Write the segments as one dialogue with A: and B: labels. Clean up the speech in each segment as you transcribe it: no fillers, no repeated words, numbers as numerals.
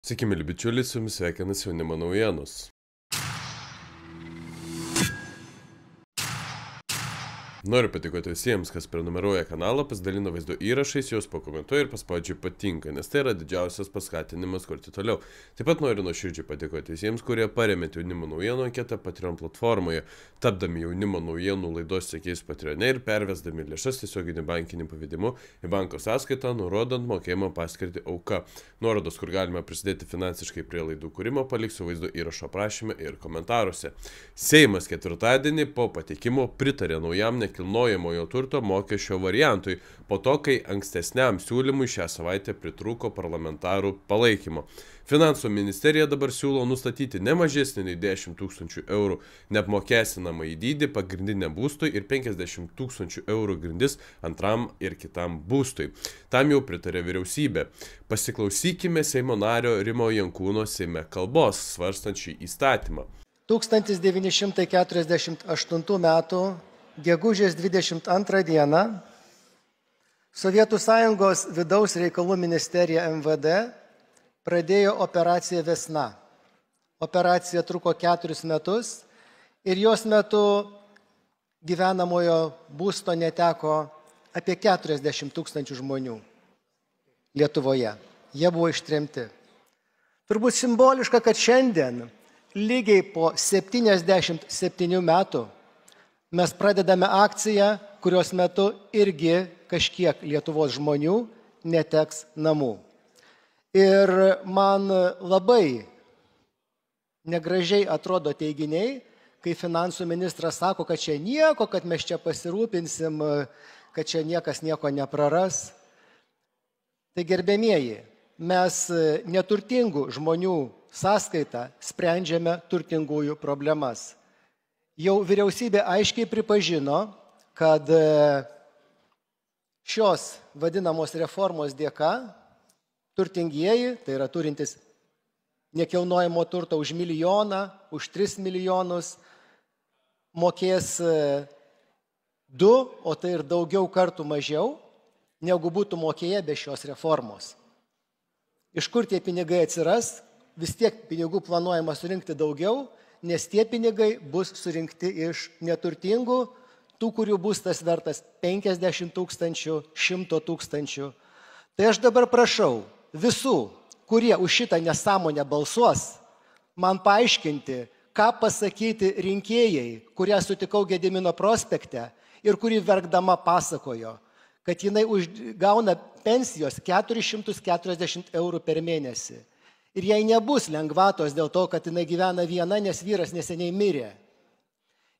A: Sveiki, mėly bičiuliai, su jumis sveikinasi Jaunimo naujienos. Noriu padėkoti visiems, kas prenumeruoja kanalą, pasidalina vaizdo įrašais, juos pakomentuoja ir paspaudžia patinka, nes tai yra didžiausias paskatinimas kurti toliau. Taip pat noriu nuoširdžiai padėkoti visiems, kurie paremėte Jaunimo naujienų anketą Patreon platformoje, tapdami Jaunimo naujienų laidos sekėjais Patreone ir pervesdami lėšas tiesioginį bankinį pavedimu į banko sąskaitą, nurodant mokėjimo paskirtį auka. Nuorodos, kur galime prisidėti finansiškai prie laidų kūrimo, paliksiu vaizdo įrašo aprašyme ir komentaruose. Seimas ketvirtadienį po pateikimo pritarė naujam nekilnojamojo turto mokesčio variantui, po to, kai ankstesniam siūlymui šią savaitę pritrūko parlamentarų palaikymo. Finansų ministerija dabar siūlo nustatyti ne mažesnį nei 10 000 eurų neapmokestinamą į dydį pagrindiniam būstui ir 50 000 eurų grindis antram ir kitam būstui. Tam jau pritarė vyriausybė. Pasiklausykime Seimo nario Rimo Jankūno Seime kalbos, svarstant šį įstatymą.
B: 1948 metų gegužės 22 dieną Sovietų Sąjungos vidaus reikalų ministerija MVD pradėjo operaciją Vesna. Operacija truko 4 metus ir jos metu gyvenamojo būsto neteko apie 40 000 žmonių Lietuvoje. Jie buvo ištremti. Turbūt simboliška, kad šiandien, lygiai po 77 metų, mes pradedame akciją, kurios metu irgi kažkiek Lietuvos žmonių neteks namų. Ir man labai negražiai atrodo teiginiai, kai finansų ministras sako, kad čia nieko, kad mes čia pasirūpinsim, kad čia niekas nieko nepraras. Tai gerbėmieji, mes neturtingų žmonių sąskaitą sprendžiame turtingųjų problemas. Jau vyriausybė aiškiai pripažino, kad šios vadinamos reformos dėka turtingieji, tai yra turintis nekilnojamo turto už 1 milijoną, už 3 milijonus, mokės 2, o tai ir daugiau kartų mažiau, negu būtų mokėję be šios reformos. Iš kur tie pinigai atsiras? Vis tiek pinigų planuojama surinkti daugiau, nes tie pinigai bus surinkti iš neturtingų, tų, kurių būstas vertas 50 000, 100 000. Tai aš dabar prašau visų, kurie už šitą nesąmonę balsuos, man paaiškinti, ką pasakyti rinkėjai, kurią sutikau Gedimino prospekte ir kuri verkdama pasakojo, kad jinai gauna pensijos 440 eurų per mėnesį. Ir jai nebus lengvatos dėl to, kad jinai gyvena viena, nes vyras neseniai mirė.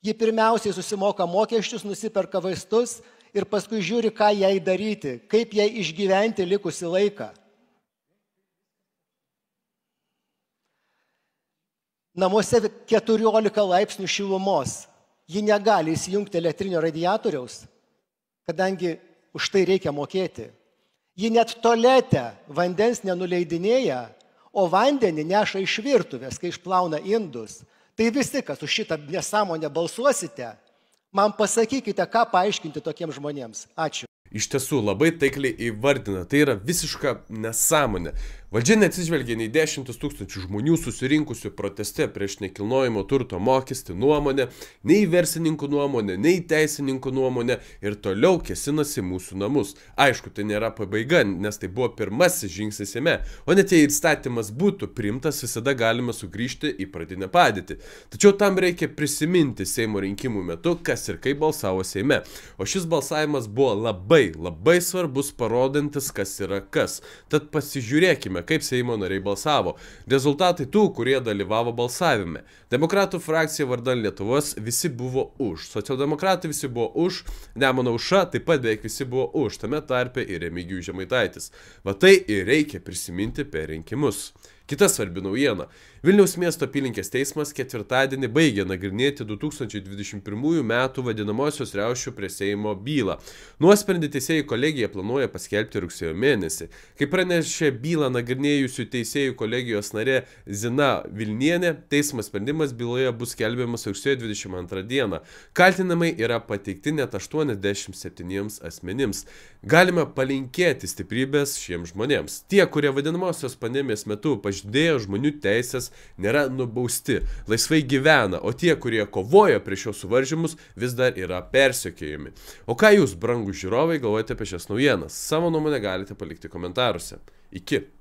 B: Ji pirmiausiai susimoka mokesčius, nusiperka vaistus ir paskui žiūri, ką jai daryti, kaip jai išgyventi likusį laiką. Namuose 14 laipsnių šilumos. Ji negali įsijungti elektrinio radiatoriaus, kadangi už tai reikia mokėti. Ji net tualete vandens nenuleidinėja, o vandenį neša iš virtuvės, kai išplauna indus. Tai visi, kas už šitą nesąmonę balsuosite, man pasakykite, ką paaiškinti tokiems žmonėms. Ačiū.
A: Iš tiesų, labai taikliai įvardina, tai yra visiška nesąmonė. Valdžia neatsižvelgia nei 10 000 žmonių susirinkusių proteste prieš nekilnojamo turto mokestį nuomonę, nei verslininkų nuomonę, nei teisininkų nuomonę ir toliau kėsinasi mūsų namus. Aišku, tai nėra pabaiga, nes tai buvo pirmasis žingsnis Seime, o net jei įstatymas būtų priimtas, visada galime sugrįžti į pradinę padėtį. Tačiau tam reikia prisiminti Seimo rinkimų metu, kas ir kaip balsavo Seime. O šis balsavimas buvo labai svarbus, parodantis, kas yra kas. Tad pasižiūrėkime, kaip Seimo nariai balsavo. Rezultatai tų, kurie dalyvavo balsavime. Demokratų frakcija vardan Lietuvos visi buvo už. Socialdemokratai visi buvo už. Nemuno aušra taip pat beveik visi buvo už. Tame tarpe ir Remigijus Žemaitaitis. Va tai ir reikia prisiminti per rinkimus. Kita svarbi naujiena. Vilniaus miesto apylinkės teismas ketvirtadienį baigė nagrinėti 2021 metų vadinamosios riaušių prie Seimo bylą. Nuosprendį teisėjų kolegija planuoja paskelbti rugsėjo mėnesį. Kaip pranešė bylą nagrinėjusių teisėjų kolegijos narė Zina Vilnienė, teismo sprendimas byloje bus skelbiamas rugsėjo 22 dieną. Kaltinamai yra pateikti net 87 asmenims. Galime palinkėti stiprybės šiems žmonėms. Tie, kurie vadinamosios pandemijos metu pažydė pažydėjo žmonių teisės, nėra nubausti, laisvai gyvena, o tie, kurie kovoja prieš šios suvaržymus, vis dar yra persekiojami. O ką jūs, brangūs žiūrovai, galvojate apie šias naujienas? Savo nuomonę galite palikti komentaruose. Iki.